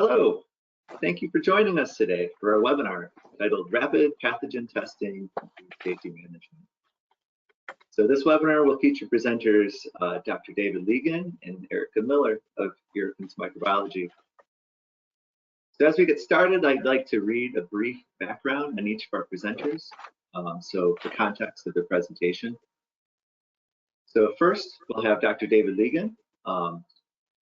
Hello, thank you for joining us today for our webinar titled Rapid Pathogen Testing and Food Safety Management. So this webinar will feature presenters Dr. David Legan and Erica Miller of Eurofins Microbiology. So as we get started, I'd like to read a brief background on each of our presenters, so the context of the presentation. So first, we'll have Dr. David Legan.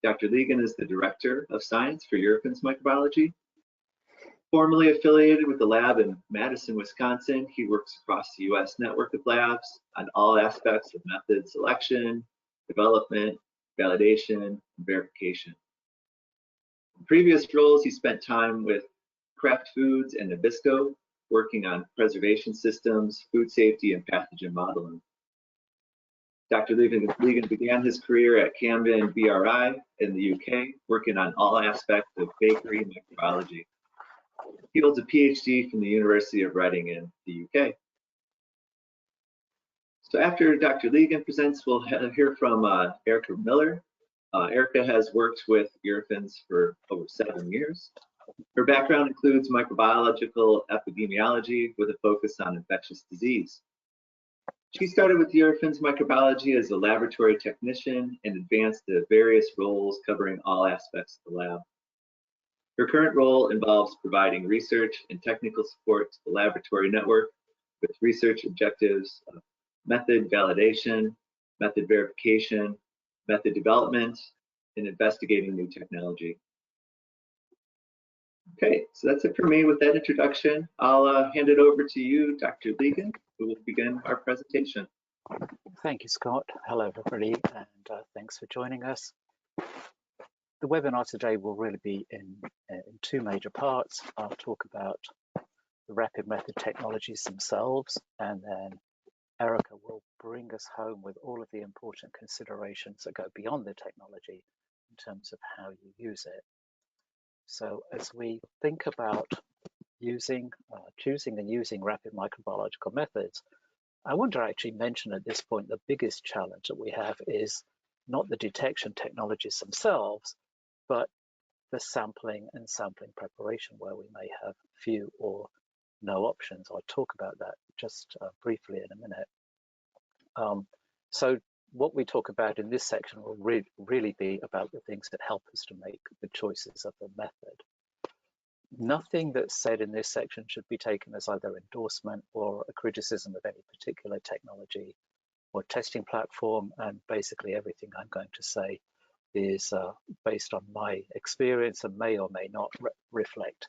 Dr. Legan is the Director of Science for Eurofins Microbiology. Formerly affiliated with the lab in Madison, Wisconsin, he works across the U.S. network of labs on all aspects of method selection, development, validation, and verification. In previous roles, he spent time with Kraft Foods and Nabisco, working on preservation systems, food safety, and pathogen modeling. Dr. Legan began his career at Camden BRI in the UK, working on all aspects of bakery microbiology. He holds a PhD from the University of Reading in the UK. So after Dr. Legan presents, we'll hear from Erica Miller. Erica has worked with Eurofins for over 7 years. Her background includes microbiological epidemiology with a focus on infectious disease. She started with Eurofins Microbiology as a laboratory technician and advanced to various roles covering all aspects of the lab. Her current role involves providing research and technical support to the laboratory network with research objectives of method validation, method verification, method development, and investigating new technology. Okay, so that's it for me with that introduction. I'll hand it over to you, Dr. Legan, who will begin our presentation. Thank you, Scott. Hello, everybody, and thanks for joining us. The webinar today will really be in two major parts. I'll talk about the rapid method technologies themselves, and then Erica will bring us home with all of the important considerations that go beyond the technology in terms of how you use it. So as we think about choosing and using rapid microbiological methods, I want to actually mention at this point the biggest challenge that we have is not the detection technologies themselves, but the sampling and sampling preparation, where we may have few or no options. I'll talk about that just briefly in a minute. So what we talk about in this section will really be about the things that help us to make the choices of the method. Nothing that's said in this section should be taken as either endorsement or a criticism of any particular technology or testing platform, and basically everything I'm going to say is based on my experience and may or may not reflect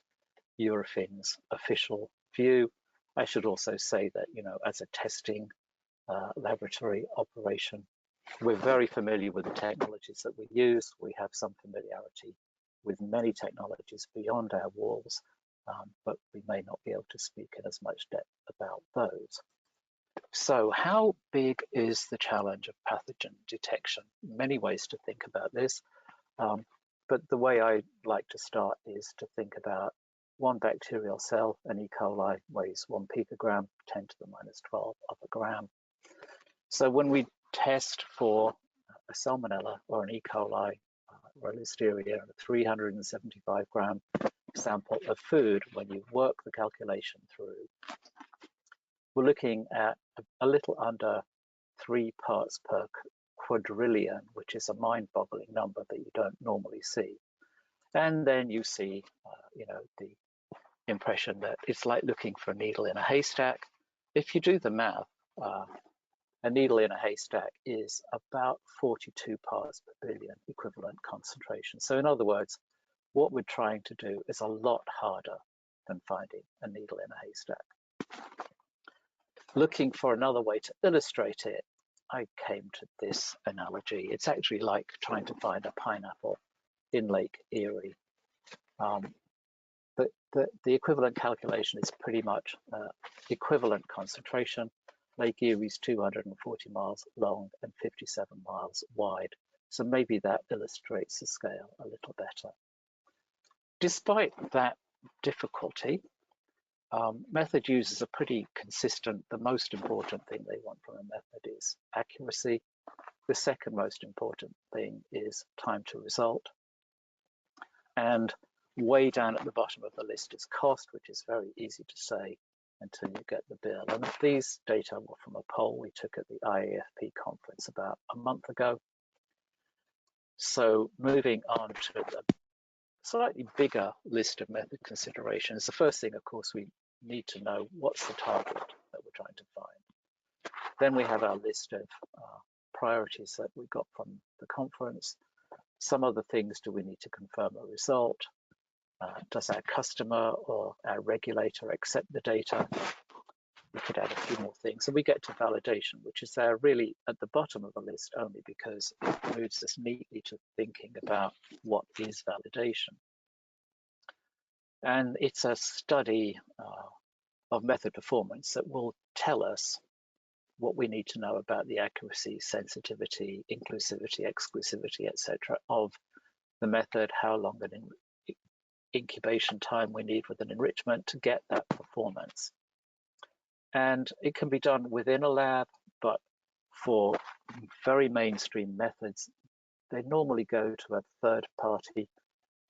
Eurofins' official view. I should also say that, as a testing laboratory operation, we're very familiar with the technologies that we use. We have some familiarity with many technologies beyond our walls, but we may not be able to speak in as much depth about those. So how big is the challenge of pathogen detection? Many ways to think about this, but the way I like to start is to think about one bacterial cell, an E. coli, weighs 1 picogram, 10 to the minus 12 of a gram. So when we test for a Salmonella or an E. coli or a Listeria, a 375 gram sample of food, when you work the calculation through, we're looking at a little under 3 parts per quadrillion, which is a mind-boggling number that you don't normally see. And then you see, the impression that it's like looking for a needle in a haystack. If you do the math, a needle in a haystack is about 42 parts per billion equivalent concentration. So in other words, what we're trying to do is a lot harder than finding a needle in a haystack. Looking for another way to illustrate it, I came to this analogy. It's actually like trying to find a pineapple in Lake Erie. But the equivalent calculation is pretty much equivalent concentration. Lake Erie is 240 miles long and 57 miles wide. So maybe that illustrates the scale a little better. Despite that difficulty, method users are pretty consistent. The most important thing they want from a method is accuracy. The second most important thing is time to result. And Way down at the bottom of the list is cost, which is very easy to say until you get the bill. And these data were from a poll we took at the IAFP conference about a month ago. So moving on to the slightly bigger list of method considerations, the first thing, of course, we need to know what's the target that we're trying to find. Then we have our list of priorities that we got from the conference. Some other things: do we need to confirm a result? Does our customer or our regulator accept the data? We could add a few more things. And we get to validation, which is there really at the bottom of the list only because it moves us neatly to thinking about what is validation. And it's a study of method performance that will tell us what we need to know about the accuracy, sensitivity, inclusivity, exclusivity, etc. of the method, how long an incubation time we need with an enrichment to get that performance. And it can be done within a lab, but for very mainstream methods, they normally go to a third party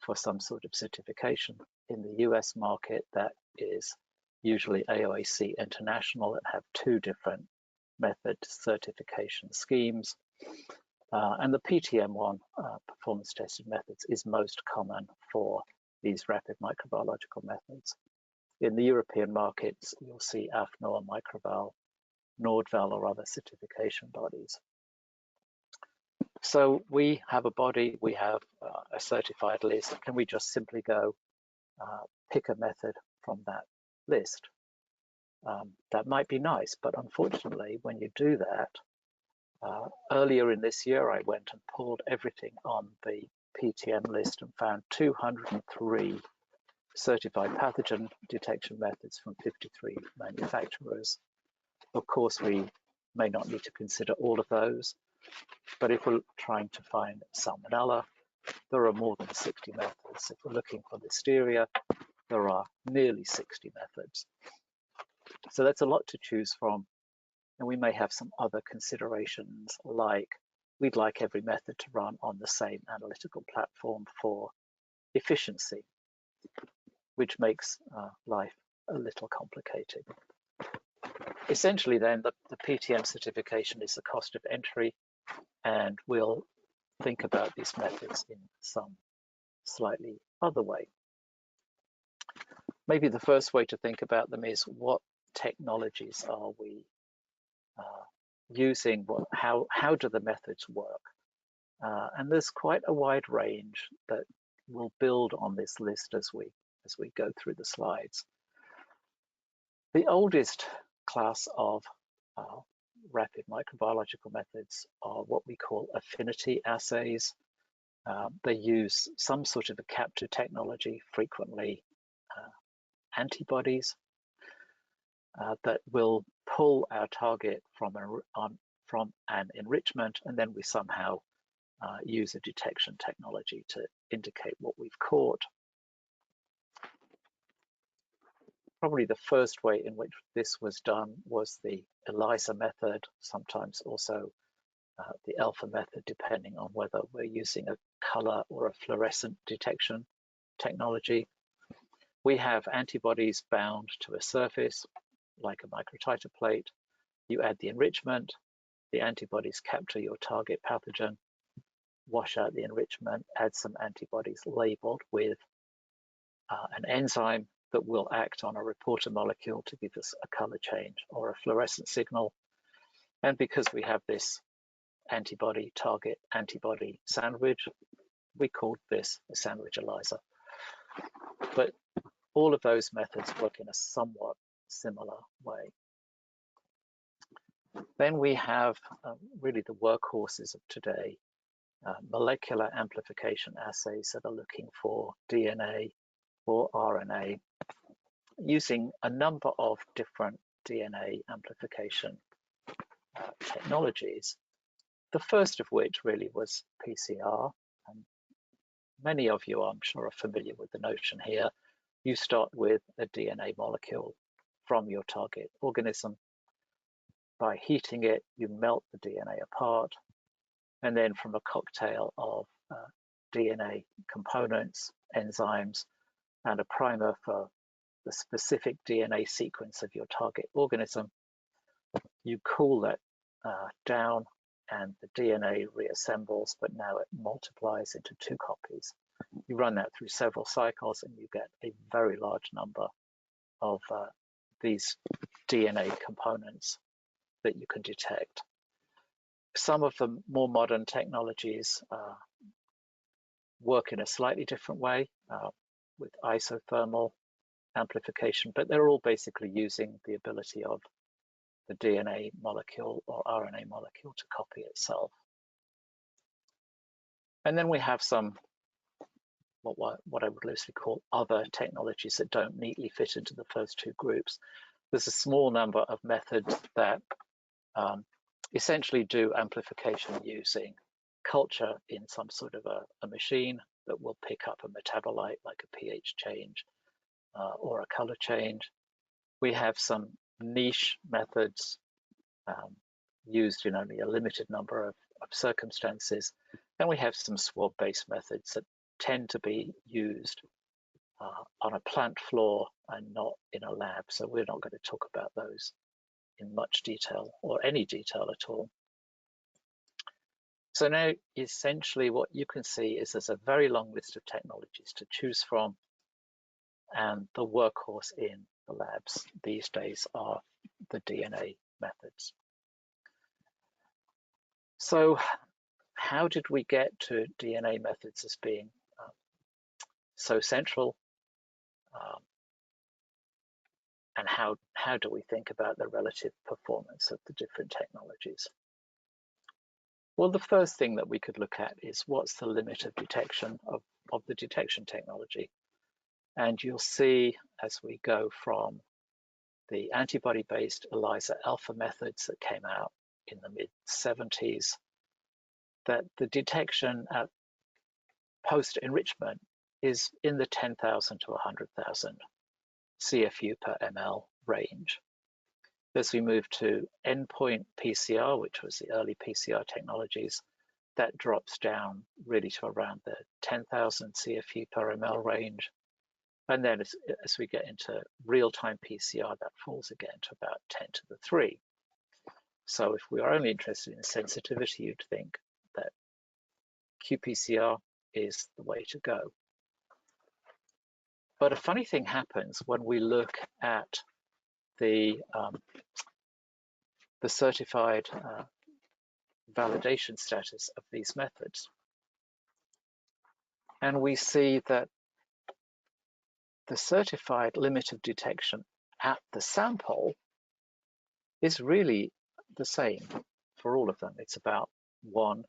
for some sort of certification. In the US market, that is usually AOAC International, that have two different method certification schemes. And the PTM one, performance tested methods, is most common for these rapid microbiological methods. In the European markets, you'll see AFNOR, Microval, Nordval, or other certification bodies. So we have a body, we have a certified list. Can we just simply go pick a method from that list? That might be nice, but unfortunately, when you do that, earlier in this year, I went and pulled everything on the PTM list and found 203 certified pathogen detection methods from 53 manufacturers. Of course, we may not need to consider all of those, but if we're trying to find Salmonella, there are more than 60 methods. If we're looking for Listeria, there are nearly 60 methods. So that's a lot to choose from. And we may have some other considerations, like we'd like every method to run on the same analytical platform for efficiency, which makes life a little complicated. Essentially then, the PTM certification is the cost of entry, and we'll think about these methods in some slightly other way. Maybe the first way to think about them is, what technologies are we using? How do the methods work? And there's quite a wide range that we'll build on this list as we go through the slides. The oldest class of rapid microbiological methods are what we call affinity assays. They use some sort of a capture technology, frequently antibodies, that will pull our target from an enrichment, and then we somehow use a detection technology to indicate what we've caught. Probably the first way in which this was done was the ELISA method, sometimes also the alpha method, depending on whether we're using a color or a fluorescent detection technology. We have antibodies bound to a surface, like a microtiter plate. You add the enrichment, the antibodies capture your target pathogen, wash out the enrichment, add some antibodies labeled with an enzyme that will act on a reporter molecule to give us a color change or a fluorescent signal. And because we have this antibody target antibody sandwich, we called this a sandwich ELISA. But all of those methods work in a somewhat similar way. Then we have really the workhorses of today, molecular amplification assays that are looking for DNA or RNA, using a number of different DNA amplification technologies. The first of which really was PCR. And many of you, I'm sure, are familiar with the notion here. You start with a DNA molecule from your target organism. By heating it, you melt the DNA apart, and then from a cocktail of DNA components, enzymes, and a primer for the specific DNA sequence of your target organism. You cool that down and the DNA reassembles, but now it multiplies into 2 copies. You run that through several cycles and you get a very large number of these DNA components that you can detect. Some of the more modern technologies work in a slightly different way with isothermal amplification, but they're all basically using the ability of the DNA molecule or RNA molecule to copy itself. And then we have some what I would loosely call other technologies that don't neatly fit into the first 2 groups. There's a small number of methods that essentially do amplification using culture in some sort of a machine that will pick up a metabolite like a pH change or a color change. We have some niche methods used in only a limited number of circumstances, and we have some swab-based methods that tend to be used on a plant floor and not in a lab, so we're not going to talk about those in much detail or any detail at all. So now essentially what you can see is there's a very long list of technologies to choose from, and the workhorse in the labs these days are the DNA methods. So how did we get to DNA methods as being so central? And how do we think about the relative performance of the different technologies? Well, the first thing that we could look at is what's the limit of detection of the detection technology. And you'll see as we go from the antibody-based ELISA alpha methods that came out in the mid-70s, that the detection at post-enrichment is in the 10,000 to 100,000 CFU per ml range. As we move to endpoint PCR, which was the early PCR technologies, that drops down really to around the 10,000 CFU per ml range. And then as we get into real-time PCR, that falls again to about 10 to the 3. So if we are only interested in sensitivity, you'd think that qPCR is the way to go. But a funny thing happens when we look at the certified validation status of these methods. And we see that the certified limit of detection at the sample is really the same for all of them. It's about 1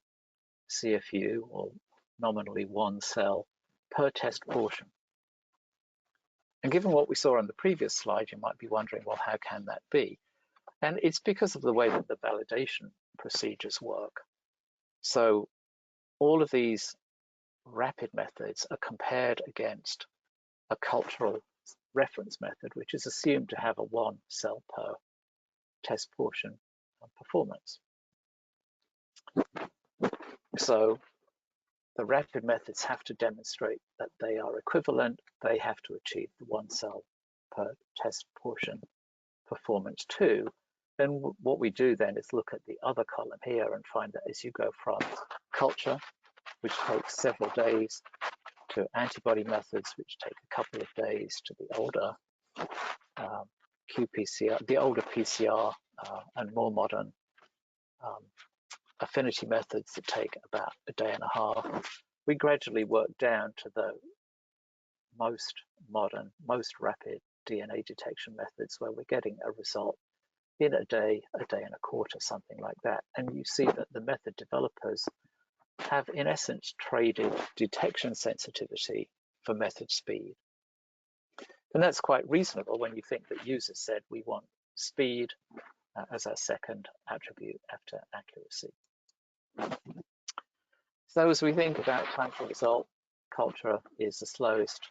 CFU, or nominally 1 cell per test portion. And given what we saw on the previous slide, you might be wondering, well, how can that be? And it's because of the way that the validation procedures work. So all of these rapid methods are compared against a cultural reference method, which is assumed to have a 1 cell per test portion performance. So the rapid methods have to demonstrate that they are equivalent. They have to achieve the 1 cell per test portion performance too. Then what we do then is look at the other column here and find that as you go from culture, which takes several days, to antibody methods, which take a couple of days, to the older qPCR, the older PCR and more modern affinity methods that take about a day and a half, we gradually work down to the most modern, most rapid DNA detection methods where we're getting a result in a day and a quarter, something like that. And you see that the method developers have in essence traded detection sensitivity for method speed. And that's quite reasonable when you think that users said we want speed as our second attribute after accuracy. So as we think about time to result, culture is the slowest,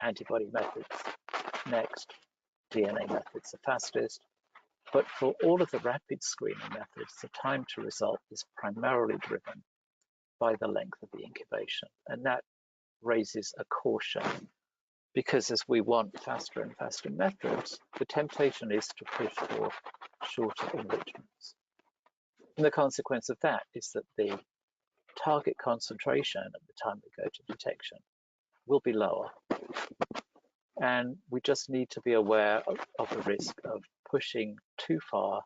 antibody methods next, DNA methods the fastest. But for all of the rapid screening methods, the time to result is primarily driven by the length of the incubation. And that raises a caution because as we want faster and faster methods, the temptation is to push for shorter enrichments. And the consequence of that is that the target concentration at the time we go to detection will be lower. And we just need to be aware of the risk of pushing too far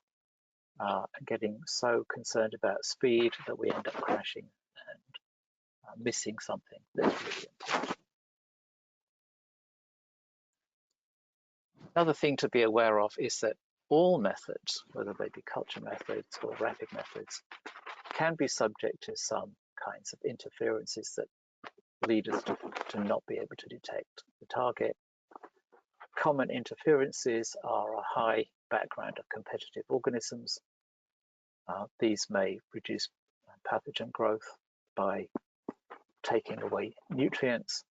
and getting so concerned about speed that we end up crashing and missing something that's really important. Another thing to be aware of is that all methods, whether they be culture methods or rapid methods, can be subject to some kinds of interferences that lead us to not be able to detect the target. Common interferences are a high background of competitive organisms. These may reduce pathogen growth by taking away nutrients.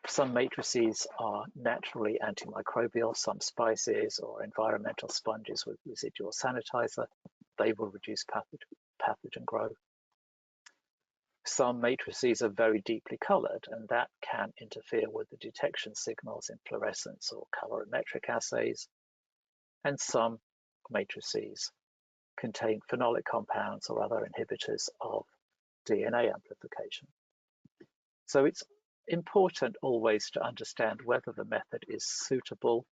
Some matrices are naturally antimicrobial, some spices or environmental sponges with residual sanitizer. They will reduce pathogen growth. Some matrices are very deeply colored, and that can interfere with the detection signals in fluorescence or colorimetric assays. And some matrices contain phenolic compounds or other inhibitors of DNA amplification. So it's important always to understand whether the method is suitable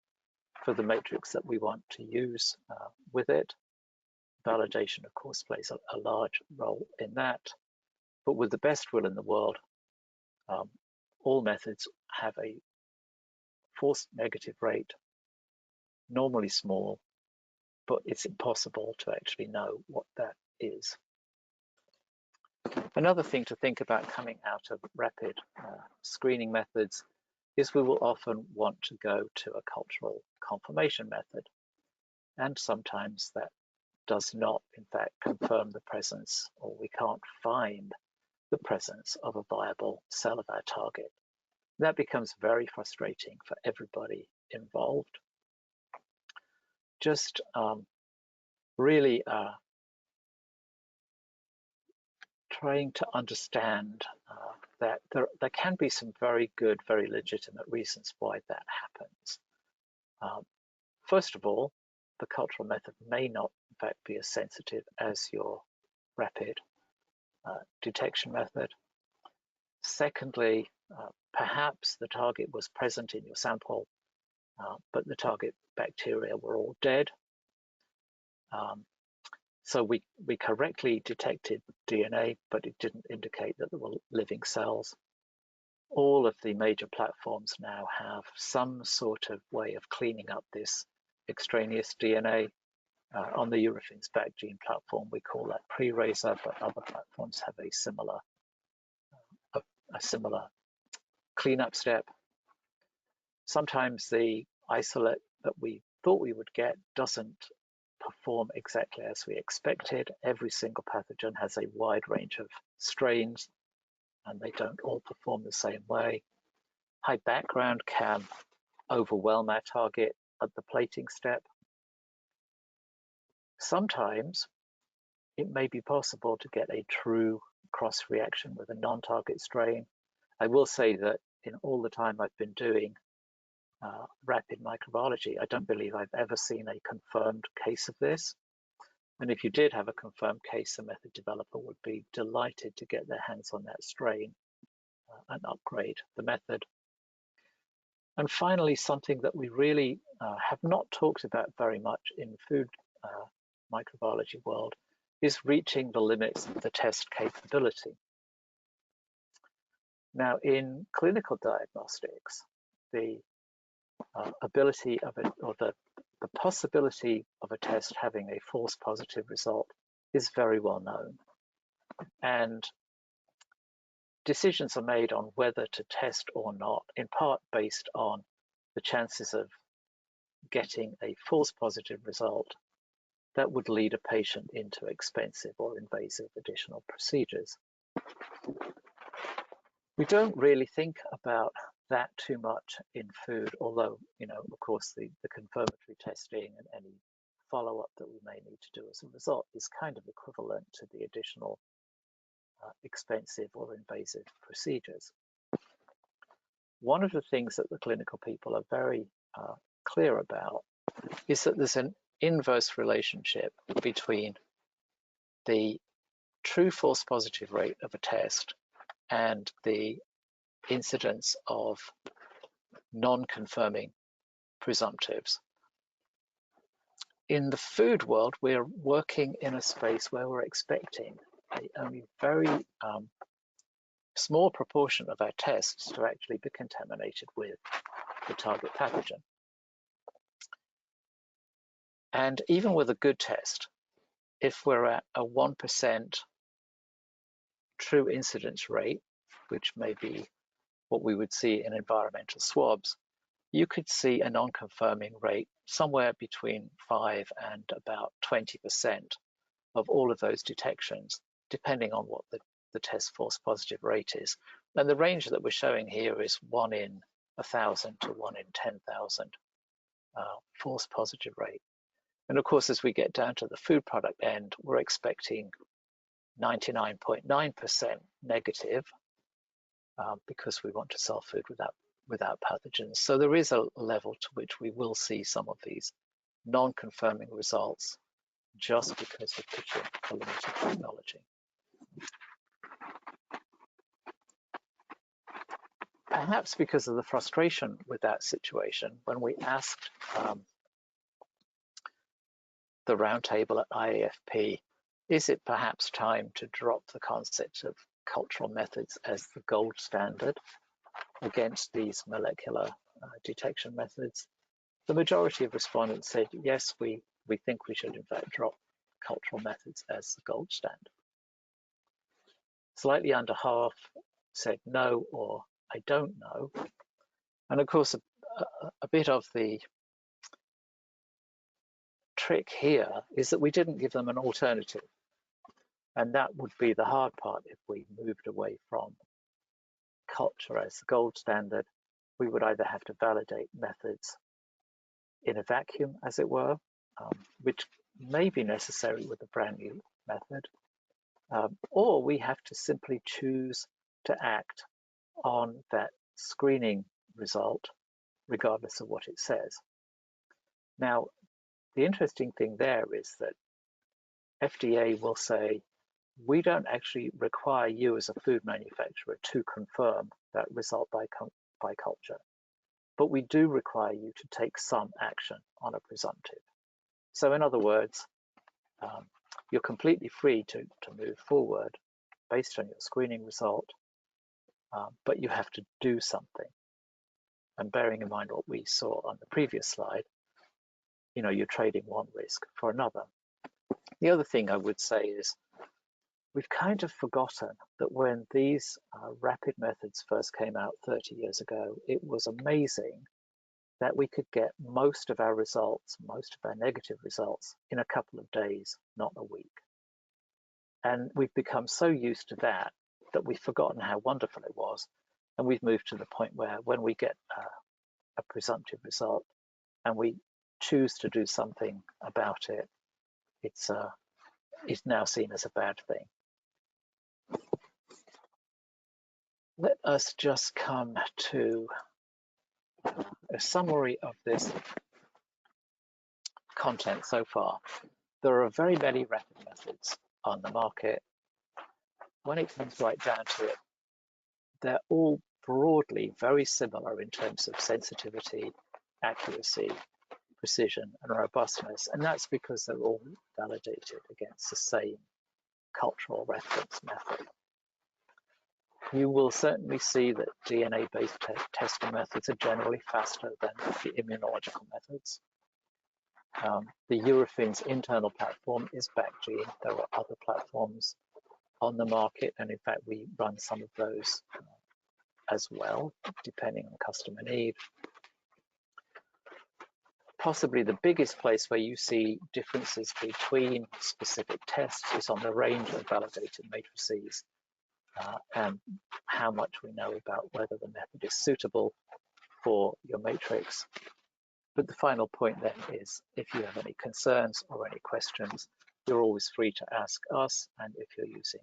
for the matrix that we want to use with it. Validation, of course, plays a large role in that. But with the best will in the world, all methods have a false negative rate, normally small, but it's impossible to actually know what that is. Another thing to think about coming out of rapid screening methods is we will often want to go to a cultural confirmation method. And sometimes that does not, in fact, confirm the presence, or we can't find the presence of a viable cell of our target. That becomes very frustrating for everybody involved. Just really trying to understand that there can be some very good, very legitimate reasons why that happens. First of all, the cultural method may not, in fact, be as sensitive as your rapid detection method. Secondly, perhaps the target was present in your sample, but the target bacteria were all dead. So we correctly detected DNA, but it didn't indicate that there were living cells. All of the major platforms now have some sort of way of cleaning up this extraneous DNA. On the Eurofins back gene platform, we call that pre-raser, but other platforms have a similar cleanup step. Sometimes the isolate that we thought we would get doesn't perform exactly as we expected. Every single pathogen has a wide range of strains, and they don't all perform the same way. High background can overwhelm our target at the plating step. Sometimes it may be possible to get a true cross reaction with a non-target strain. I will say that in all the time I've been doing rapid microbiology, I don't believe I've ever seen a confirmed case of this. And if you did have a confirmed case, a method developer would be delighted to get their hands on that strain and upgrade the method. And finally, something that we really have not talked about very much in food microbiology world is reaching the limits of the test capability. Now, in clinical diagnostics, the ability of it, or the possibility of a test having a false positive result is very well known. And decisions are made on whether to test or not, in part based on the chances of getting a false positive result that would lead a patient into expensive or invasive additional procedures. We don't really think about that too much in food, although, of course, the confirmatory testing and any follow-up that we may need to do as a result is kind of equivalent to the additional expensive or invasive procedures. one of the things that the clinical people are very clear about is that there's an inverse relationship between the true false positive rate of a test and the incidence of non-confirming presumptives. In the food world, we're working in a space where we're expecting a only very small proportion of our tests to actually be contaminated with the target pathogen. And even with a good test, if we're at a 1% true incidence rate, which may be what we would see in environmental swabs, you could see a non-confirming rate somewhere between 5 and about 20% of all of those detections, depending on what the test false positive rate is. And the range that we're showing here is 1 in 1,000 to 1 in 10,000 false positive rate. And of course, as we get down to the food product end, we're expecting 99.9% negative because we want to sell food without pathogens. So there is a level to which we will see some of these non-confirming results just because of the limited technology. Perhaps because of the frustration with that situation, when we asked the roundtable at IAFP, is it perhaps time to drop the concept of cultural methods as the gold standard against these molecular detection methods? The majority of respondents said, yes, we think we should in fact drop cultural methods as the gold standard. Slightly under half said no or I don't know. And of course, a bit of the trick here is that we didn't give them an alternative. And that would be the hard part if we moved away from culture as the gold standard. We would either have to validate methods in a vacuum, as it were, which may be necessary with a brand new method, or we have to simply choose to act on that screening result, regardless of what it says. Now, the interesting thing there is that FDA will say, we don't actually require you as a food manufacturer to confirm that result by culture, but we do require you to take some action on a presumptive. So in other words, you're completely free to move forward based on your screening result, but you have to do something. And bearing in mind what we saw on the previous slide, you're trading one risk for another. The other thing I would say is we've kind of forgotten that when these rapid methods first came out 30 years ago, it was amazing that we could get most of our results, most of our negative results, in a couple of days, not a week. And we've become so used to that we've forgotten how wonderful it was. And we've moved to the point where when we get a presumptive result and we choose to do something about it, it's now seen as a bad thing. Let us just come to a summary of this content so far. There are very many rapid methods on the market. When it comes right down to it, they're all broadly very similar in terms of sensitivity, accuracy, precision, and robustness. And that's because they're all validated against the same cultural reference method. You will certainly see that DNA-based testing methods are generally faster than the immunological methods. The Eurofin's internal platform is Backgene. There are other platforms on the market, and in fact, we run some of those as well, depending on customer need. Possibly the biggest place where you see differences between specific tests is on the range of validated matrices and how much we know about whether the method is suitable for your matrix. But the final point then is, if you have any concerns or any questions, you're always free to ask us. And if you're using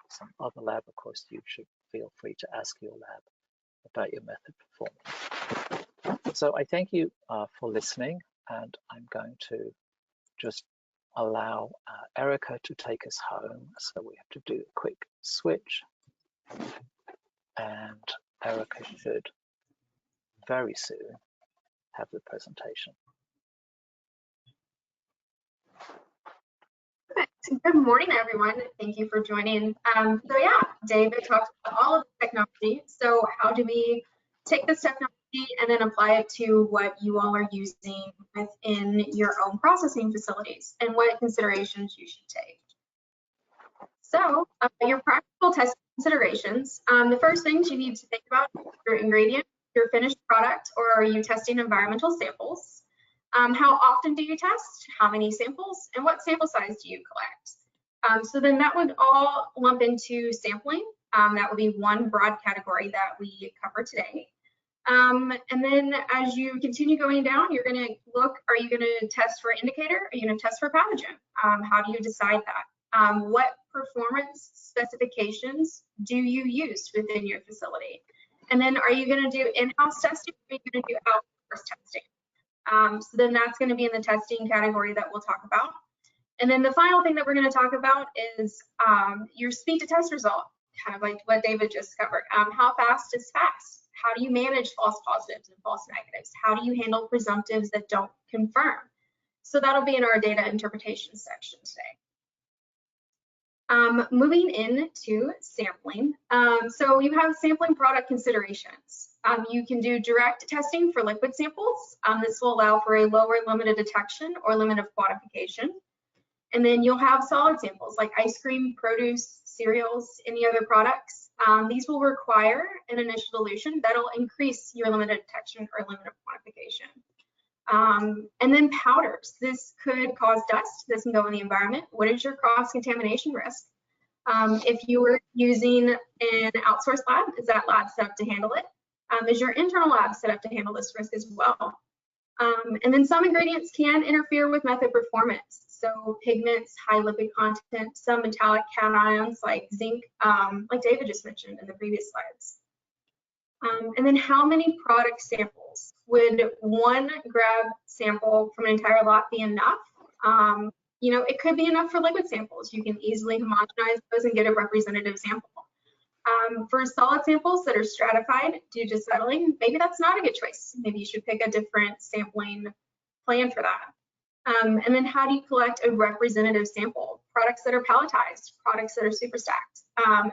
some other lab, of course, you should feel free to ask your lab about your method performance. So I thank you for listening, and I'm going to just allow Erica to take us home. So we have to do a quick switch, and Erica should very soon have the presentation. Good morning, everyone. Thank you for joining. So yeah, David talked about all of the technology. So how do we take this technology and then apply it to what you all are using within your own processing facilities and what considerations you should take? So your practical testing considerations, the first things you need to think about your ingredient, your finished product, or are you testing environmental samples? How often do you test? How many samples? And what sample size do you collect? So then that would all lump into sampling. That would be one broad category that we cover today. And then as you continue going down, you're going to look, are you going to test for indicator? Are you going to test for pathogen? How do you decide that? What performance specifications do you use within your facility? And then are you going to do in-house testing or are you going to do outsourced testing? So then that's going to be in the testing category that we'll talk about. And then the final thing that we're going to talk about is your speed to test result, kind of like what David just covered. How fast is fast? How do you manage false positives and false negatives? How do you handle presumptives that don't confirm? So that'll be in our data interpretation section today. Moving into sampling. So you have sampling product considerations. You can do direct testing for liquid samples. This will allow for a lower limit of detection or limit of quantification. And then you'll have solid samples like ice cream, produce, cereals, any other products. These will require an initial dilution that'll increase your limit of detection or limit of quantification. And then powders. This could cause dust. This can go in the environment. What is your cross-contamination risk? If you were using an outsourced lab, is that lab set up to handle it? Is your internal lab set up to handle this risk as well? And then some ingredients can interfere with method performance. So pigments, high lipid content, some metallic cations like zinc, like David just mentioned in the previous slides. And then how many product samples? Would one grab sample from an entire lot be enough? You know, it could be enough for liquid samples. You can easily homogenize those and get a representative sample. For solid samples that are stratified due to settling, maybe that's not a good choice. Maybe you should pick a different sampling plan for that. And then how do you collect a representative sample? Products that are palletized, products that are super stacked,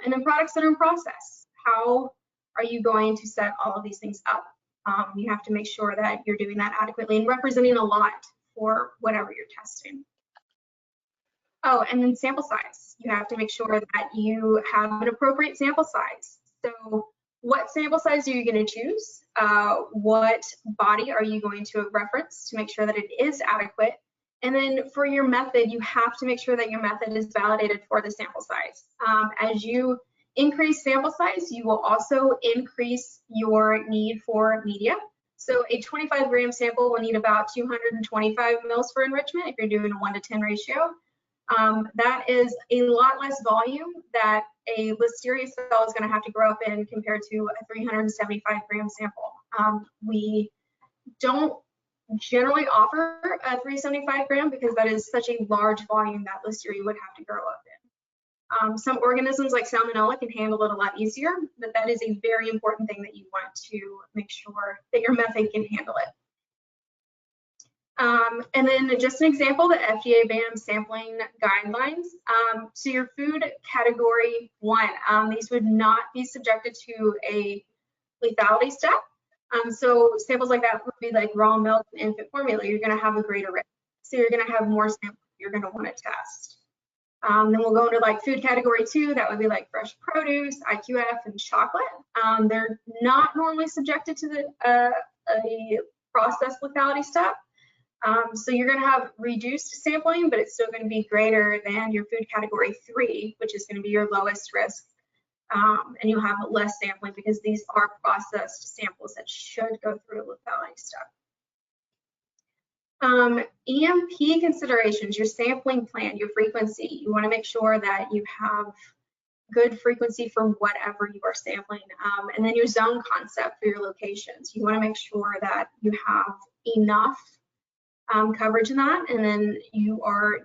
and then products that are in process. How are you going to set all of these things up? You have to make sure that you're doing that adequately and representing a lot for whatever you're testing. Oh, and then sample size. You have to make sure that you have an appropriate sample size. So what sample size are you going to choose? What body are you going to reference to make sure that it is adequate? And then for your method, you have to make sure that your method is validated for the sample size. As you increase sample size, you will also increase your need for media. So a 25-gram sample will need about 225 mils for enrichment if you're doing a 1-to-10 ratio. That is a lot less volume that a Listeria cell is going to have to grow up in compared to a 375-gram sample. We don't generally offer a 375-gram because that is such a large volume that Listeria would have to grow up in. Some organisms like Salmonella can handle it a lot easier, but that is a very important thing that you want to make sure that your method can handle it. And then just an example, the FDA banned sampling guidelines. So your food category 1, these would not be subjected to a lethality step. So samples like that would be like raw milk and infant formula. You're going to have a greater risk. So you're going to have more samples you're going to want to test. Then we'll go into like food category 2. That would be like fresh produce, IQF, and chocolate. They're not normally subjected to a process lethality step. So you're going to have reduced sampling, but it's still going to be greater than your food category 3, which is going to be your lowest risk. And you'll have less sampling because these are processed samples that should go through a lethality step. EMP considerations, your sampling plan, your frequency. You want to make sure that you have good frequency for whatever you are sampling. And then your zone concept for your locations. You want to make sure that you have enough coverage in that, and then you are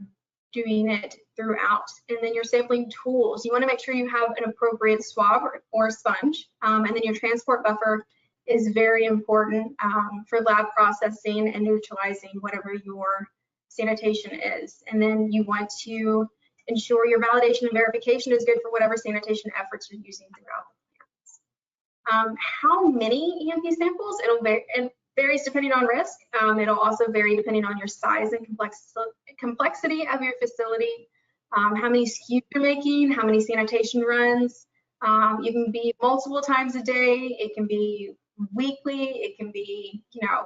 doing it throughout. And then your sampling tools, you want to make sure you have an appropriate swab or sponge, and then your transport buffer is very important for lab processing and neutralizing whatever your sanitation is. And then you want to ensure your validation and verification is good for whatever sanitation efforts you're using throughout the plants. How many EMP samples? It'll vary, and varies depending on risk. It'll also vary depending on your size and complexity of your facility, how many SKUs you're making, how many sanitation runs. You can be multiple times a day. It can be weekly. It can be,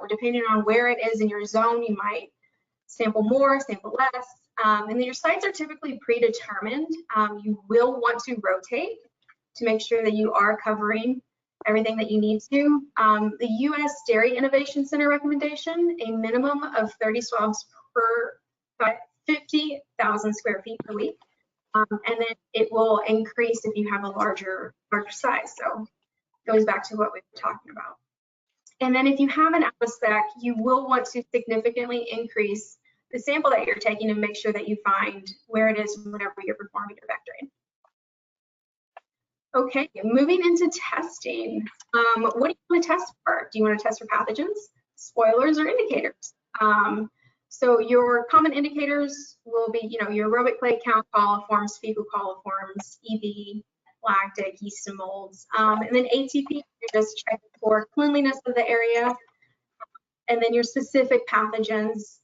depending on where it is in your zone, you might sample more, sample less. And then your sites are typically predetermined. You will want to rotate to make sure that you are covering everything that you need to. The U.S. Dairy Innovation Center recommendation, a minimum of 30 swabs per 50,000 square feet per week. And then it will increase if you have a larger size. So it goes back to what we were talking about. And then if you have an out-of-spec, you will want to significantly increase the sample that you're taking and make sure that you find where it is whenever you're performing your vectoring. Okay, moving into testing. What do you want to test for? Do you want to test for pathogens, spoilers, or indicators? So your common indicators will be, your aerobic plate count coliforms, fecal coliforms, EB, lactic, yeast and molds. And then ATP, you're just checking for cleanliness of the area. And then your specific pathogens,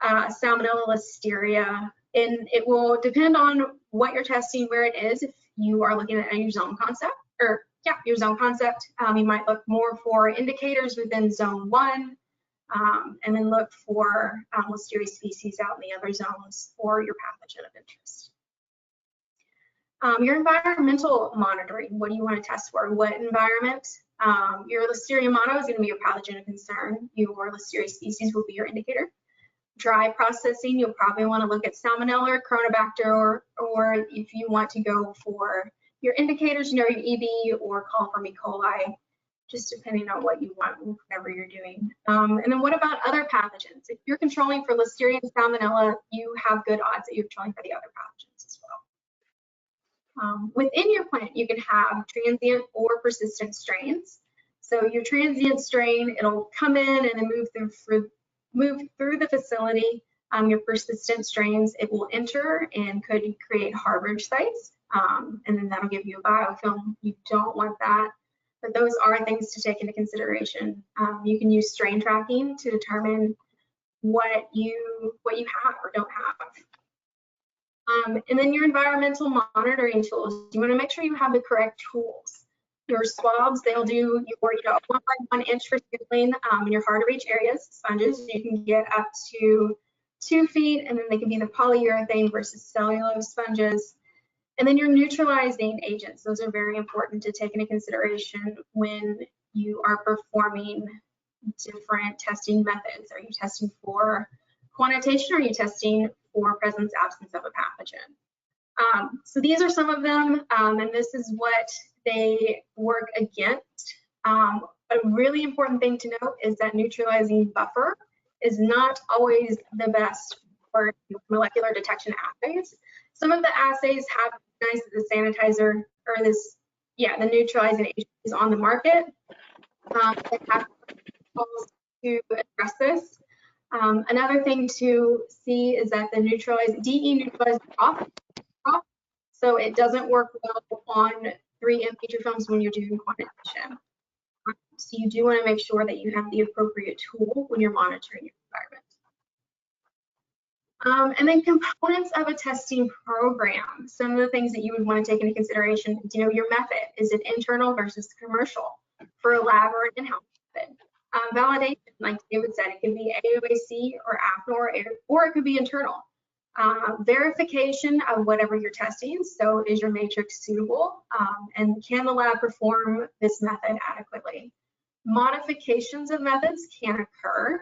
Salmonella, Listeria. And it will depend on what you're testing, where it is. If you are looking at your zone concept, your zone concept, you might look more for indicators within zone 1, and then look for Listeria species out in the other zones for your pathogen of interest. Your environmental monitoring, what do you want to test for? What environment? Your Listeria mono is going to be your pathogen of concern. Your Listeria species will be your indicator. Dry processing, you'll probably want to look at Salmonella or Coronabacter, or if you want to go for your indicators, your EB or coliform E. coli, just depending on what you want whenever you're doing. And then what about other pathogens? If you're controlling for Listeria and Salmonella, you have good odds that you're controlling for the other pathogens as well. Within your plant, you can have transient or persistent strains. So your transient strain, it'll come in and then move through the facility. Your persistent strains, it will enter and could create harborage sites, and then that'll give you a biofilm. You don't want that, but those are things to take into consideration. You can use strain tracking to determine what you have or don't have. And then your environmental monitoring tools, you want to make sure you have the correct tools. Your swabs, they'll do your 1 inch for sampling in your hard to reach areas. Sponges, you can get up to 2 feet, and then they can be the polyurethane versus cellulose sponges. And then your neutralizing agents, those are very important to take into consideration when you are performing different testing methods. Are you testing for quantitation, or are you testing for presence, absence of a pathogen? So these are some of them, and this is what they work against. A really important thing to note is that neutralizing buffer is not always the best for molecular detection assays. Some of the assays have the sanitizer or the neutralizing agent is on the market. They have tools to address this. Another thing to see is that the DE neutralizes off, so it doesn't work well on 3M feature films when you're doing quantitation. So you do want to make sure that you have the appropriate tool when you're monitoring your environment. And then components of a testing program. Some of the things that you would want to take into consideration, your method. Is it internal versus commercial? For a lab or an in-house method. Validation, like David said, it can be AOAC or AFNOR, or it could be internal. Verification of whatever you're testing. So is your matrix suitable? And can the lab perform this method adequately? Modifications of methods can occur.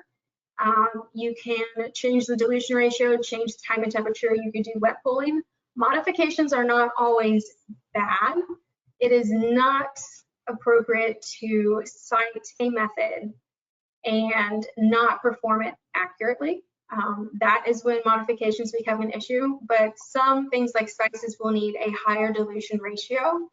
You can change the dilution ratio, change the time and temperature. You could do wet pooling. Modifications are not always bad. It is not appropriate to cite a method and not perform it accurately. That is when modifications become an issue, but some things like spices will need a higher dilution ratio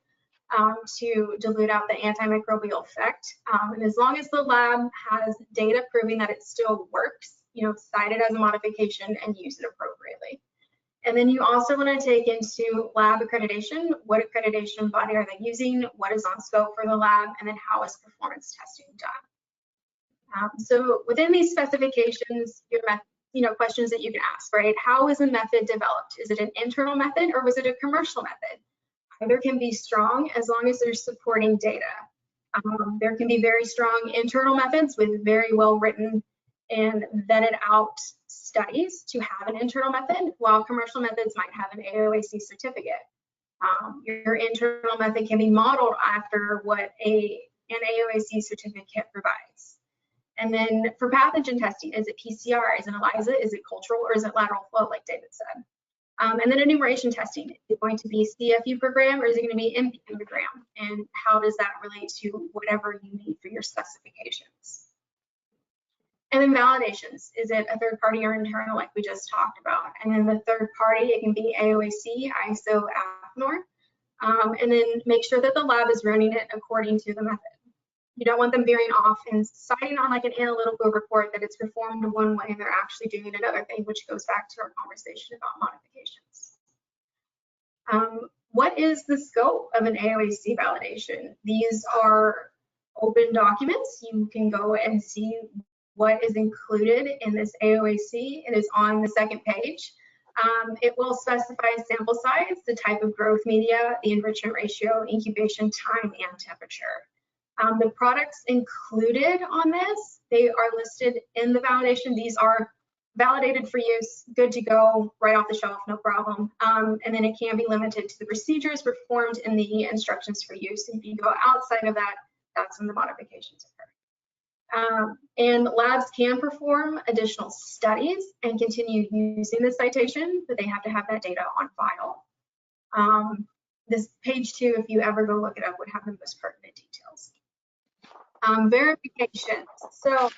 to dilute out the antimicrobial effect. And as long as the lab has data proving that it still works, cite it as a modification and use it appropriately. And then you also want to take into lab accreditation. What accreditation body are they using? What is on scope for the lab? And then how is performance testing done? So within these specifications, your questions that you can ask, right? How is a method developed? Is it an internal method or was it a commercial method? Either can be strong as long as they're supporting data. There can be very strong internal methods with very well written and vetted out studies to have an internal method, while commercial methods might have an AOAC certificate. Your internal method can be modeled after what an AOAC certificate provides. And then for pathogen testing, is it PCR, is it ELISA, is it cultural, or is it lateral flow, like David said? And then enumeration testing, is it going to be CFU per gram or is it going to be MPM per gram? And how does that relate to whatever you need for your specifications? And then validations, is it a third party or internal, like we just talked about? And then the third party, it can be AOAC, ISO, AFNOR. And then make sure that the lab is running it according to the method. You don't want them veering off and citing on like an analytical report that it's performed one way and they're actually doing another thing, which goes back to our conversation about modifications. What is the scope of an AOAC validation? These are open documents. You can go and see what is included in this AOAC. It is on the second page. It will specify sample size, the type of growth media, the enrichment ratio, incubation time, and temperature. The products included on this, they are listed in the validation. These are validated for use, good to go, right off the shelf, no problem. And then it can be limited to the procedures performed in the instructions for use. If you go outside of that, that's when the modifications occur. And labs can perform additional studies and continue using the citation, but they have to have that data on file. This page 2, if you ever go look it up, would have the most pertinent details. Verifications. So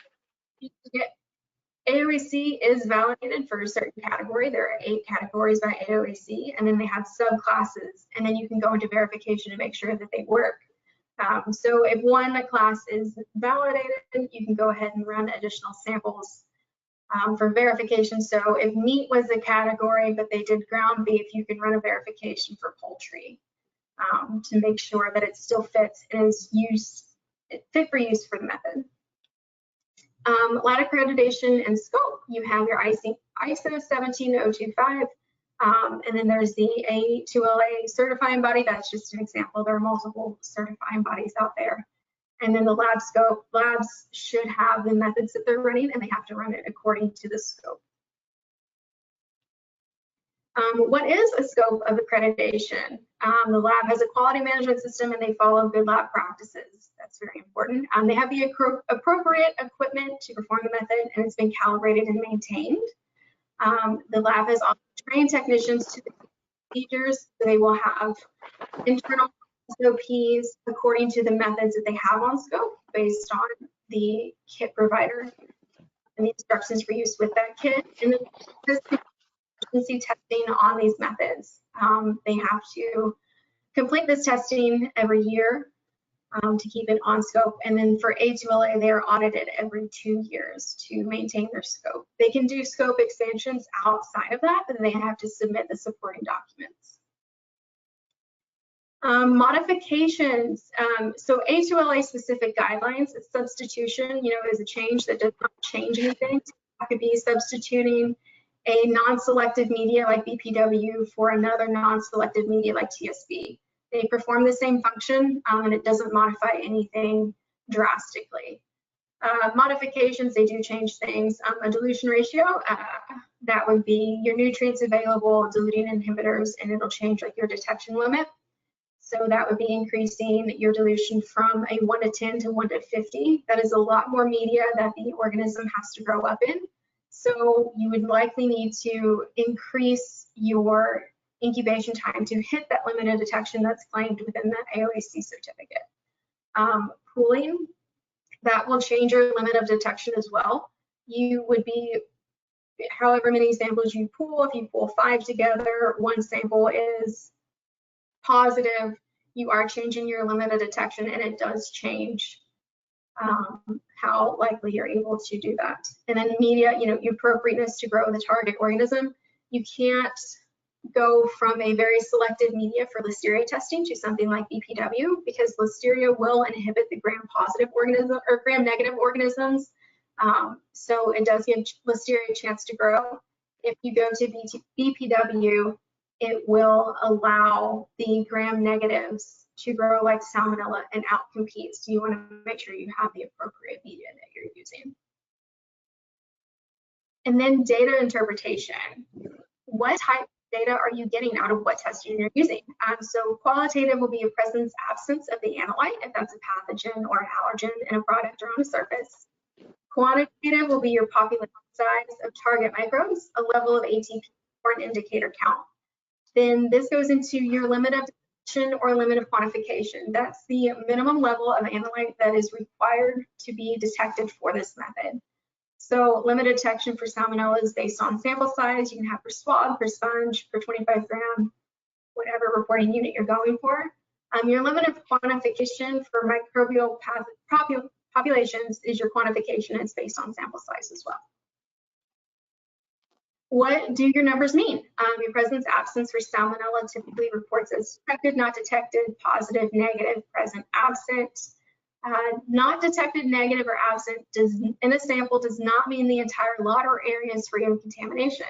AOAC is validated for a certain category. There are 8 categories by AOAC, and then they have subclasses, and then you can go into verification to make sure that they work. So if one class is validated, you can go ahead and run additional samples for verification. So if meat was a category, but they did ground beef, you can run a verification for poultry to make sure that it still fits and is fit for use for the method. Lab accreditation and scope. You have your ISO 17025, and then there's the A2LA certifying body. That's just an example. There are multiple certifying bodies out there. And then the lab scope. Labs should have the methods that they're running, and they have to run it according to the scope. What is a scope of accreditation? The lab has a quality management system and they follow good lab practices. That's very important. They have the appropriate equipment to perform the method and it's been calibrated and maintained. The lab has also trained technicians to the procedures. So they will have internal SOPs according to the methods that they have on scope based on the kit provider and the instructions for use with that kit. And then testing on these methods. They have to complete this testing every year to keep it on scope. And then for A2LA, they are audited every 2 years to maintain their scope. They can do scope expansions outside of that, but they have to submit the supporting documents. Modifications. So A2LA specific guidelines, substitution, is a change that does not change anything. That could be substituting a non-selective media like BPW for another non-selective media like TSB. They perform the same function and it doesn't modify anything drastically. Modifications, they do change things. A dilution ratio, that would be your nutrients available, diluting inhibitors, and it'll change like your detection limit. So that would be increasing your dilution from a 1 to 10 to 1 to 50. That is a lot more media that the organism has to grow up in. So you would likely need to increase your incubation time to hit that limited detection that's claimed within the AOAC certificate. Pooling, that will change your limit of detection as well. You would be, however many samples you pool, if you pool 5 together, one sample is positive, you are changing your limit of detection, and it does change how likely you're able to do that. And then media, you know, your appropriateness to grow the target organism. You can't go from a very selected media for Listeria testing to something like BPW, because Listeria will inhibit the gram-positive organism or gram-negative organisms. So it does give Listeria a chance to grow. If you go to BPW, it will allow the gram-negatives to grow like Salmonella and outcompete. So you want to make sure you have the appropriate media that you're using. And then data interpretation. What type of data are you getting out of what testing you're using? So qualitative will be a presence absence of the analyte, if that's a pathogen or an allergen in a product or on a surface. Quantitative will be your population size of target microbes, a level of ATP, or an indicator count. Then this goes into your limit of detection or limit of quantification. That's the minimum level of analyte that is required to be detected for this method. So limited detection for Salmonella is based on sample size. You can have per swab, per sponge, per 25 gram, whatever reporting unit you're going for. Your limit of quantification for microbial populations is your quantification. It's based on sample size as well. What do your numbers mean? Your presence absence for Salmonella typically reports as detected, not detected, positive, negative, present, absent. Not detected, negative, or absent in a sample does not mean the entire lot or area is free of contamination.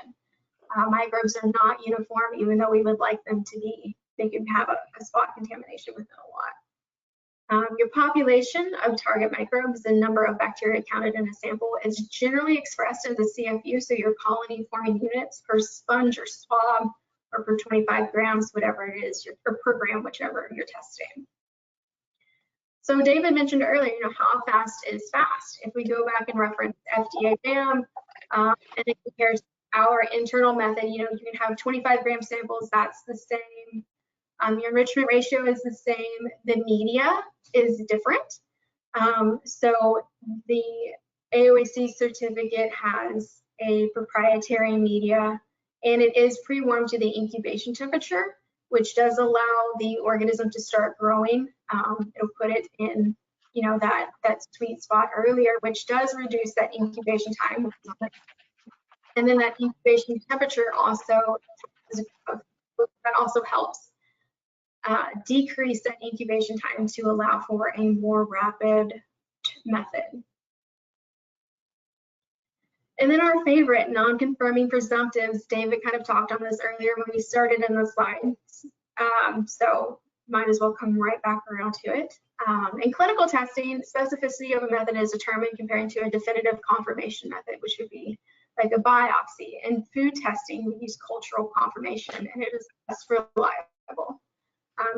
Microbes are not uniform, even though we would like them to be. They can have a spot contamination within a lot. Your population of target microbes, the number of bacteria counted in a sample, is generally expressed as a CFU, so your colony forming units per sponge or swab or per 25 grams, whatever it is, or per gram, whichever you're testing. So David mentioned earlier, you know, how fast is fast? If we go back and reference FDA BAM and it compares our internal method, you know, you can have 25 gram samples, that's the same. Your enrichment ratio is the same. The media is different. So the AOAC certificate has a proprietary media, and it is pre-warmed to the incubation temperature, which does allow the organism to start growing. It'll put it in, you know, that sweet spot earlier, which does reduce that incubation time. And then that incubation temperature also helps decrease that incubation time to allow for a more rapid method. And then our favorite, non-confirming presumptives. David kind of talked on this earlier when we started in the slides. So might as well come right back around to it. In clinical testing, specificity of a method is determined comparing to a definitive confirmation method, which would be like a biopsy. In food testing, we use cultural confirmation, and it is less reliable.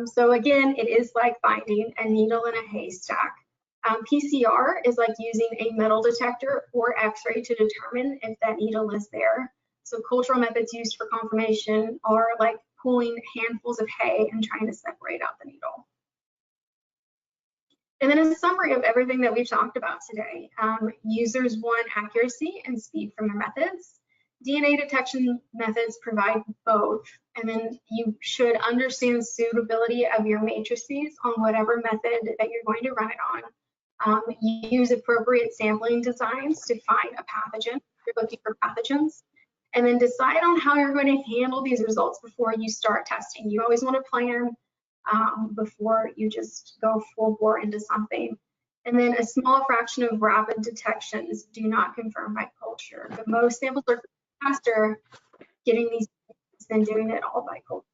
So again, it is like finding a needle in a haystack. PCR is like using a metal detector or X-ray to determine if that needle is there. So cultural methods used for confirmation are like pulling handfuls of hay and trying to separate out the needle. And then a summary of everything that we've talked about today. Users want accuracy and speed from their methods. DNA detection methods provide both, and then you should understand suitability of your matrices on whatever method that you're going to run it on. Use appropriate sampling designs to find a pathogen if you're looking for pathogens, and then decide on how you're going to handle these results before you start testing. You always want to plan before you just go full bore into something. And then a small fraction of rapid detections do not confirm by culture. But most samples are faster getting these than doing it all by culture.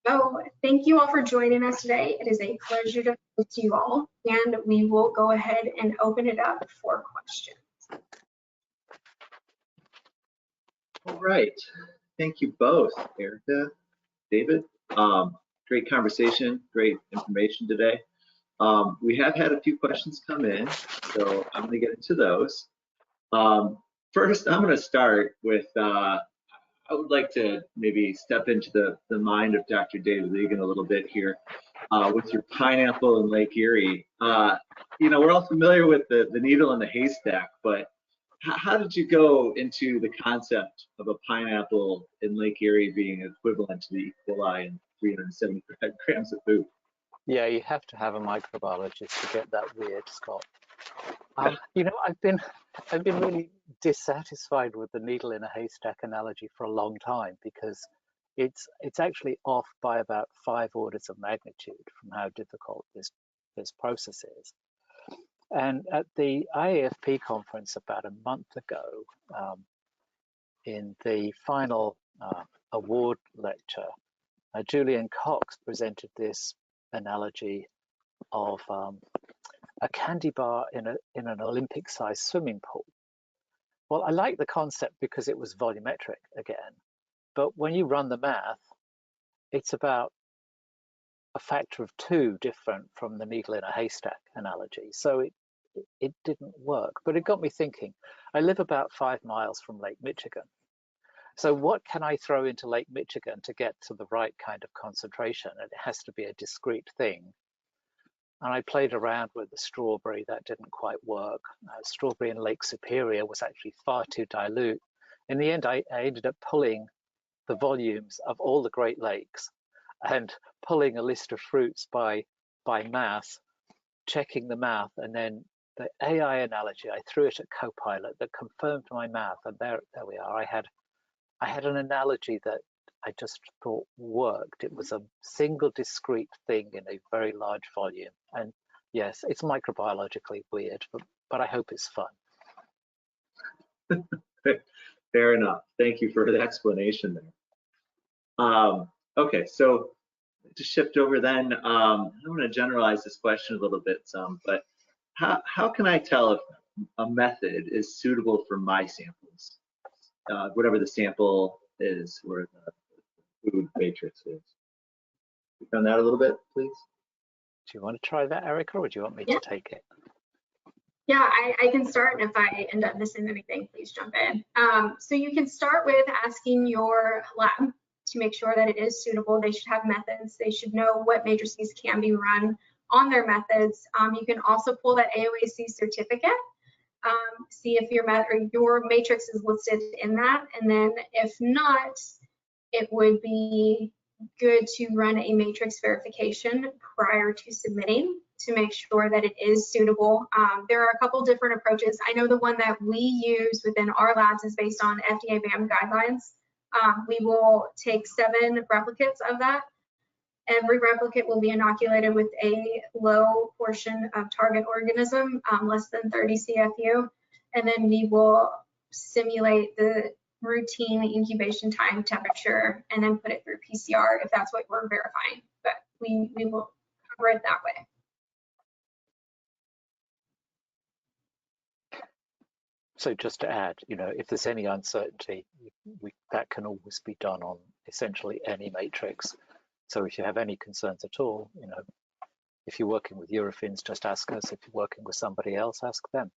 So thank you all for joining us today. It is a pleasure to host you all, and we will go ahead and open it up for questions. All right. Thank you both, Erica, David. Great conversation, great information today. We have had a few questions come in, so I'm going to get into those. First, I'm going to start with I would like to maybe step into the mind of Dr. David Legan a little bit here with your pineapple in Lake Erie. You know, we're all familiar with the needle in the haystack, but how did you go into the concept of a pineapple in Lake Erie being equivalent to the E. coli in 375 grams of food? Yeah, you have to have a microbiologist to get that weird, Scott. You know, I've been really dissatisfied with the needle in a haystack analogy for a long time, because it's actually off by about 5 orders of magnitude from how difficult this process is. And at the IAFP conference about a month ago, in the final award lecture, Julian Cox presented this analogy of a candy bar in an Olympic-sized swimming pool. Well, I like the concept because it was volumetric again, but when you run the math, it's about a factor of 2 different from the needle in a haystack analogy. So it didn't work, but it got me thinking. I live about 5 miles from Lake Michigan. So what can I throw into Lake Michigan to get to the right kind of concentration? And it has to be a discrete thing. And I played around with the strawberry. That didn't quite work. Strawberry in Lake Superior was actually far too dilute. In the end, I ended up pulling the volumes of all the Great Lakes and pulling a list of fruits by mass, checking the math, and then the AI analogy, I threw it at Copilot that confirmed my math, and there we are. I had an analogy that I just thought worked. It was a single discrete thing in a very large volume. And yes, it's microbiologically weird, but I hope it's fun. Fair enough. Thank you for the explanation there. Okay, so to shift over then, I want to generalize this question a little bit but how can I tell if a method is suitable for my samples, whatever the sample is or the food matrix is? Click on that a little bit, please. Do you want to try that, Erica, or do you want me to take it? Yeah, I can start, and if I end up missing anything, please jump in. So you can start with asking your lab to make sure that it is suitable. They should have methods. They should know what matrices can be run on their methods. You can also pull that AOAC certificate, see if your matrix is listed in that, and then if not, it would be good to run a matrix verification prior to submitting to make sure that it is suitable. There are a couple different approaches. I know the one that we use within our labs is based on FDA BAM guidelines. We will take 7 replicates of that. Every replicate will be inoculated with a low portion of target organism, less than 30 CFU, and then we will simulate the routine incubation time, temperature, and then put it through PCR if that's what we're verifying. But we will cover it that way. So just to add, you know, if there's any uncertainty, that can always be done on essentially any matrix. So if you have any concerns at all, you know, if you're working with urethins, just ask us. If you're working with somebody else, ask them.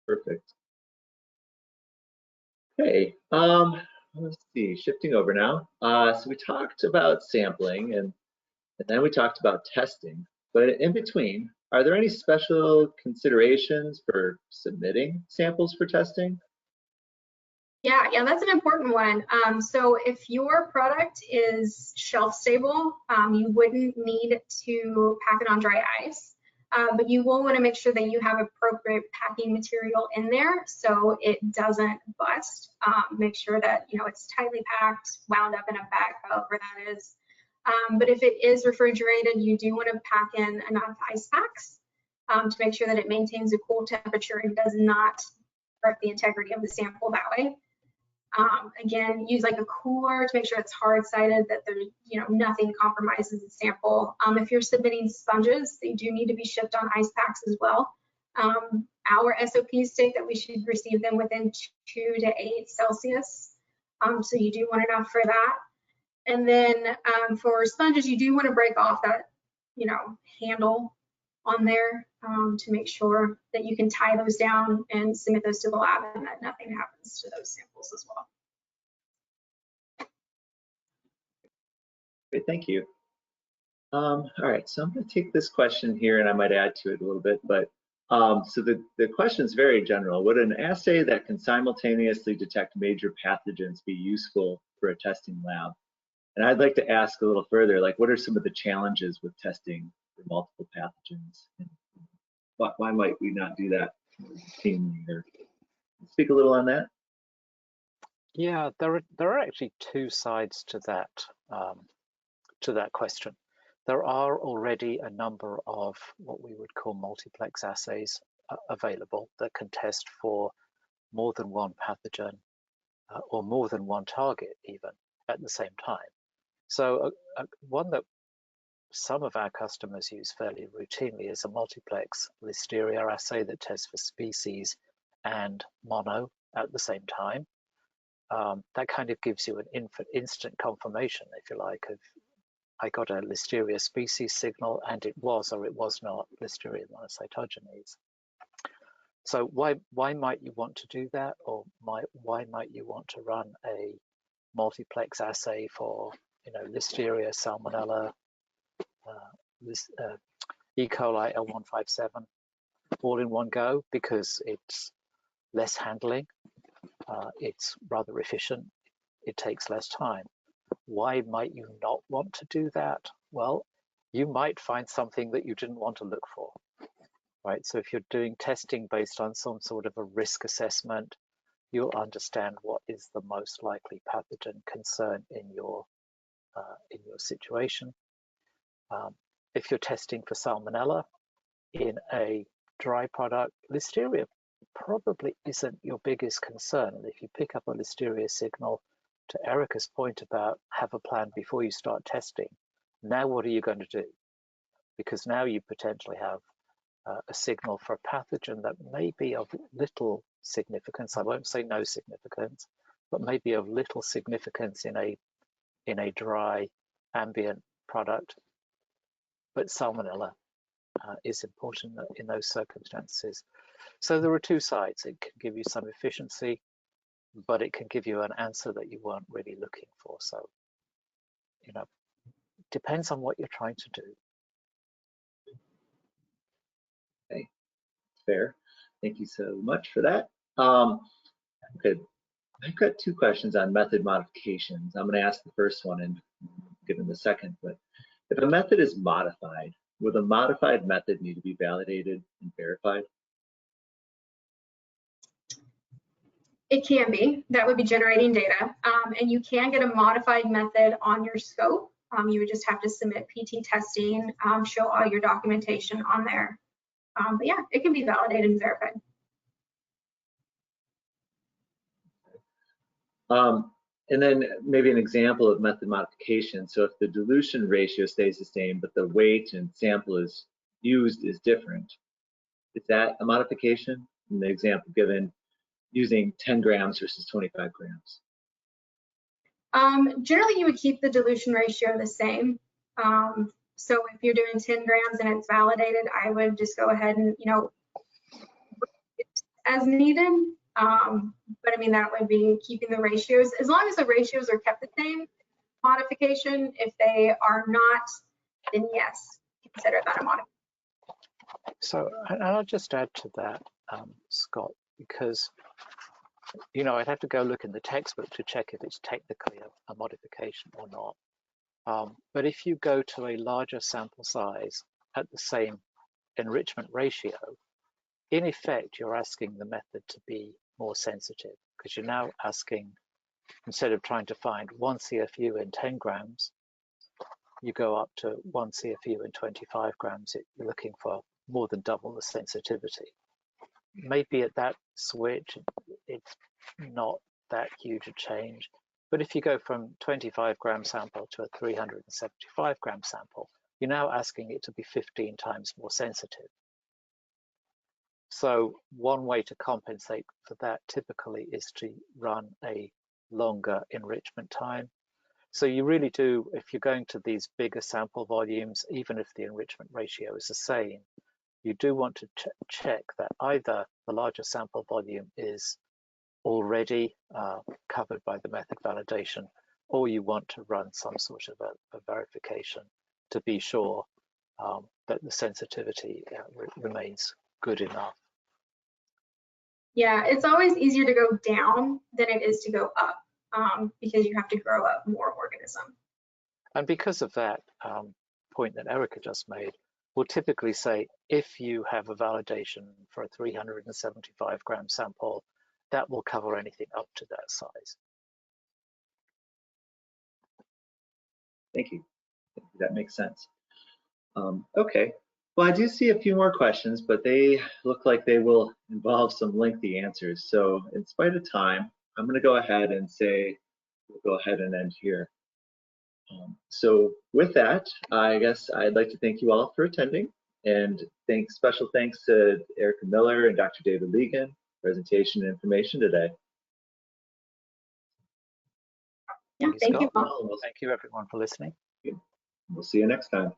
Perfect. Okay, let's see, shifting over now. So we talked about sampling and then we talked about testing, but in between, are there any special considerations for submitting samples for testing? Yeah, that's an important one. So if your product is shelf stable, you wouldn't need to pack it on dry ice, but you will want to make sure that you have appropriate packing material in there so it doesn't bust. Make sure that, you know, it's tightly packed, wound up in a bag, however that is. But if it is refrigerated, you do want to pack in enough ice packs to make sure that it maintains a cool temperature and does not hurt the integrity of the sample that way. Again, use like a cooler to make sure it's hard-sided, that there's, you know, nothing compromises the sample. If you're submitting sponges, they do need to be shipped on ice packs as well. Our SOPs state that we should receive them within 2 to 8 Celsius. So you do want enough for that. And then for sponges, you do want to break off that, you know, handle on there to make sure that you can tie those down and submit those to the lab and that nothing happens to those samples as well. Great, thank you. All right, so I'm going to take this question here and I might add to it a little bit, but so the question is very general. Would an assay that can simultaneously detect major pathogens be useful for a testing lab? And I'd like to ask a little further, like what are some of the challenges with testing for multiple pathogens? And why might we not do that routinely? Or speak a little on that. Yeah, there are actually two sides to that question. There are already a number of what we would call multiplex assays available that can test for more than one pathogen or more than one target even at the same time. So one that some of our customers use fairly routinely is a multiplex Listeria assay that tests for species and mono at the same time. That kind of gives you an instant confirmation, if you like, of I got a Listeria species signal and it was or it was not Listeria monocytogenes. So why might you want to do that, or why might you want to run a multiplex assay for Listeria, Salmonella, E. coli L157 all in one go? Because it's less handling, it's rather efficient, it takes less time. Why might you not want to do that? Well, you might find something that you didn't want to look for, right? So if you're doing testing based on some sort of a risk assessment, you'll understand what is the most likely pathogen concern in your situation. If you're testing for Salmonella in a dry product, Listeria probably isn't your biggest concern. And if you pick up a Listeria signal, to Erica's point about have a plan before you start testing, now what are you going to do? Because now you potentially have a signal for a pathogen that may be of little significance. I won't say no significance, but maybe of little significance in a dry ambient product. But Salmonella is important in those circumstances. So there are two sides. It can give you some efficiency, but it can give you an answer that you weren't really looking for. So, depends on what you're trying to do. Okay, fair. Thank you so much for that. Okay, I've got two questions on method modifications. I'm going to ask the first one and give them the second. But if a method is modified, will the modified method need to be validated and verified? It can be. That would be generating data. And you can get a modified method on your scope. You would just have to submit PT testing, show all your documentation on there. But yeah, it can be validated and verified. And then maybe an example of method modification. So if the dilution ratio stays the same, but the weight and sample is used is different, is that a modification? In the example given, using 10 grams versus 25 grams. Generally, you would keep the dilution ratio the same. So if you're doing 10 grams and it's validated, I would just go ahead and, as needed. But I mean, that would be keeping the ratios. As long as the ratios are kept the same, modification. If they are not, then yes, consider that a modification. So I'll just add to that, Scott, because I'd have to go look in the textbook to check if it's technically a modification or not. But if you go to a larger sample size at the same enrichment ratio, in effect, you're asking the method to be more sensitive, because you're now asking, instead of trying to find 1 CFU in 10 grams, you go up to 1 CFU in 25 grams. You're looking for more than double the sensitivity. Maybe at that switch, it's not that huge a change. But if you go from 25 gram sample to a 375 gram sample, you're now asking it to be 15 times more sensitive. So one way to compensate for that typically is to run a longer enrichment time. So you really do, if you're going to these bigger sample volumes, even if the enrichment ratio is the same, you do want to check that either the larger sample volume is already covered by the method validation, or you want to run some sort of a verification to be sure that the sensitivity remains good enough. Yeah, it's always easier to go down than it is to go up because you have to grow up more organism. And because of that point that Erica just made, we'll typically say if you have a validation for a 375 gram sample, that will cover anything up to that size. Thank you. That makes sense. Okay. Well, I do see a few more questions, but they look like they will involve some lengthy answers. So in spite of time, I'm going to go ahead and say we'll go ahead and end here. So with that, I guess I'd like to thank you all for attending, and special thanks to Erica Miller and Dr. David Legan for presentation and information today. Yeah, thank you all. Thank you everyone for listening. We'll see you next time.